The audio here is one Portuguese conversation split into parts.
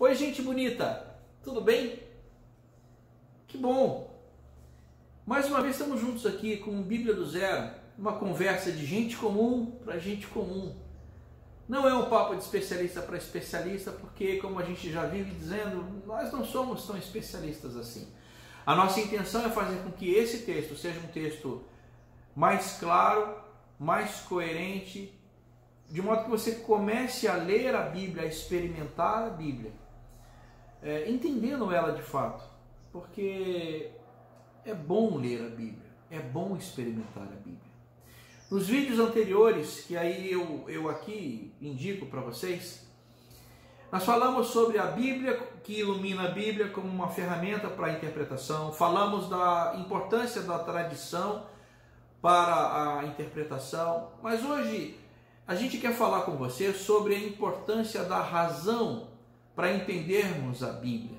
Oi, gente bonita, tudo bem? Que bom! Mais uma vez estamos juntos aqui com Bíblia do Zero, uma conversa de gente comum para gente comum. Não é um papo de especialista para especialista, porque, como a gente já vive dizendo, nós não somos tão especialistas assim. A nossa intenção é fazer com que esse texto seja um texto mais claro, mais coerente, de modo que você comece a ler a Bíblia, a experimentar a Bíblia, entendendo ela de fato, porque é bom ler a Bíblia, é bom experimentar a Bíblia. Nos vídeos anteriores, que aí eu aqui indico para vocês, nós falamos sobre a Bíblia, que ilumina a Bíblia como uma ferramenta para a interpretação, falamos da importância da tradição para a interpretação, mas hoje a gente quer falar com você sobre a importância da razão para entendermos a Bíblia.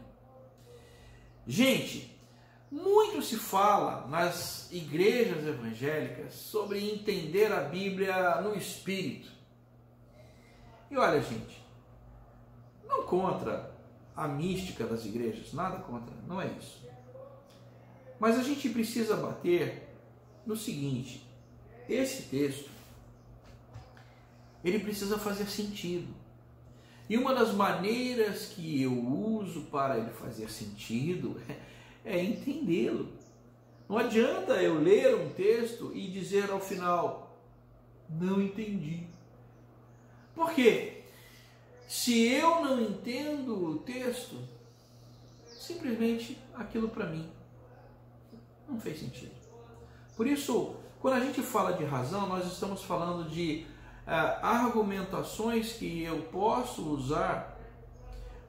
Gente, muito se fala nas igrejas evangélicas sobre entender a Bíblia no Espírito. E olha, gente, não contra a mística das igrejas, nada contra, não é isso. Mas a gente precisa bater no seguinte: esse texto, ele precisa fazer sentido. E uma das maneiras que eu uso para ele fazer sentido é entendê-lo. Não adianta eu ler um texto e dizer ao final, não entendi. Por quê? Se eu não entendo o texto, simplesmente aquilo para mim não fez sentido. Por isso, quando a gente fala de razão, nós estamos falando de argumentações que eu posso usar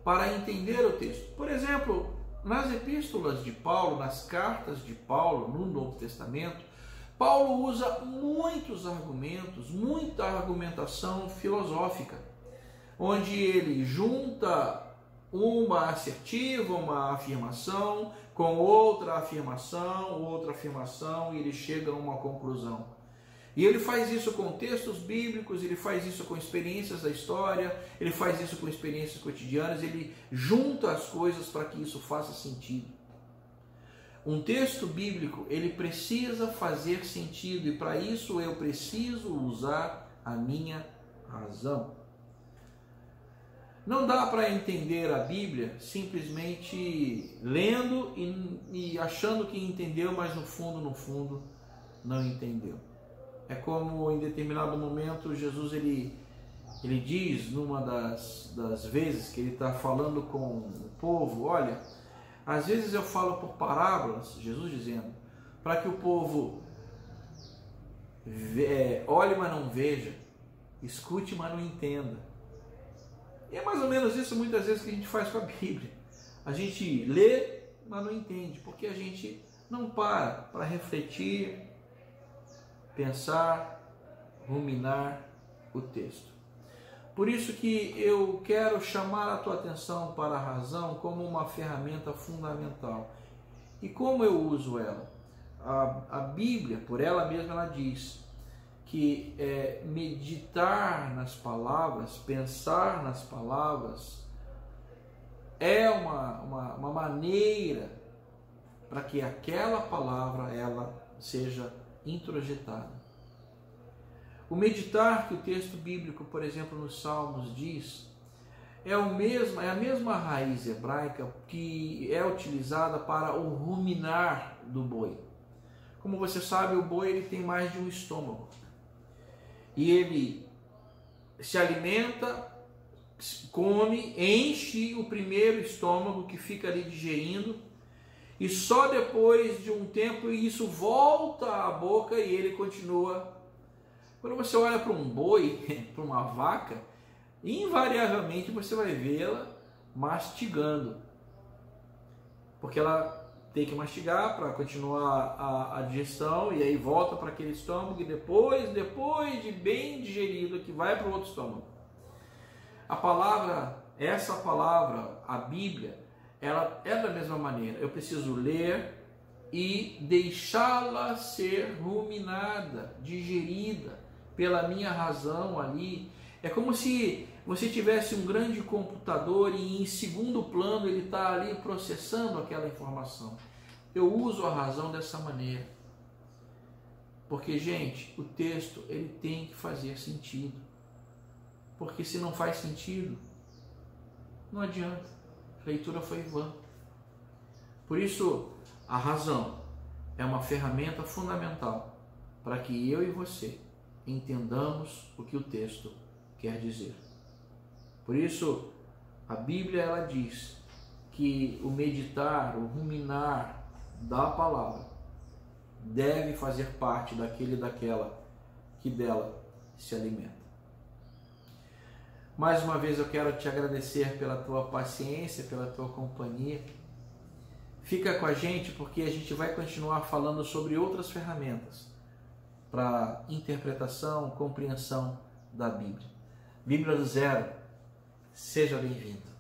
para entender o texto. Por exemplo, nas epístolas de Paulo, nas cartas de Paulo no Novo Testamento, Paulo usa muitos argumentos, muita argumentação filosófica, onde ele junta uma assertiva, uma afirmação, com outra afirmação, e ele chega a uma conclusão. E ele faz isso com textos bíblicos, ele faz isso com experiências da história, ele faz isso com experiências cotidianas, ele junta as coisas para que isso faça sentido. Um texto bíblico, ele precisa fazer sentido, e para isso eu preciso usar a minha razão. Não dá para entender a Bíblia simplesmente lendo e achando que entendeu, mas no fundo não entendeu. É como em determinado momento Jesus ele diz, numa das vezes que ele está falando com o povo, olha, às vezes eu falo por parábolas, Jesus dizendo, para que o povo olhe, mas não veja, escute, mas não entenda. E é mais ou menos isso muitas vezes que a gente faz com a Bíblia. A gente lê, mas não entende, porque a gente não para refletir, pensar, ruminar o texto. Por isso que eu quero chamar a tua atenção para a razão como uma ferramenta fundamental. E como eu uso ela? A Bíblia, por ela mesma, ela diz que meditar nas palavras, pensar nas palavras, é uma maneira para que aquela palavra ela seja introjetada. O meditar que o texto bíblico, por exemplo, nos Salmos diz, é a mesma raiz hebraica que é utilizada para o ruminar do boi. Como você sabe, o boi ele tem mais de um estômago. E ele se alimenta, come, enche o primeiro estômago que fica ali digerindo, e só depois de um tempo isso volta à boca e ele continua. Quando você olha para um boi, para uma vaca, invariavelmente você vai vê-la mastigando, porque ela tem que mastigar para continuar a digestão, e aí volta para aquele estômago, e depois de bem digerido, que vai para o outro estômago. Essa palavra, a Bíblia, ela é da mesma maneira. Eu preciso ler e deixá-la ser ruminada, digerida pela minha razão ali, É como se você tivesse um grande computador e em segundo plano ele está ali processando aquela informação. Eu uso a razão dessa maneira. Porque, gente, o texto ele tem que fazer sentido. Porque se não faz sentido, não adianta. A leitura foi vã. Por isso, a razão é uma ferramenta fundamental para que eu e você entendamos o que o texto quer dizer. Por isso, a Bíblia ela diz que o meditar, o ruminar da palavra deve fazer parte daquele e daquela que dela se alimenta. Mais uma vez eu quero te agradecer pela tua paciência, pela tua companhia. Fica com a gente porque a gente vai continuar falando sobre outras ferramentas para interpretação, compreensão da Bíblia. Bíblia do Zero, seja bem-vindo.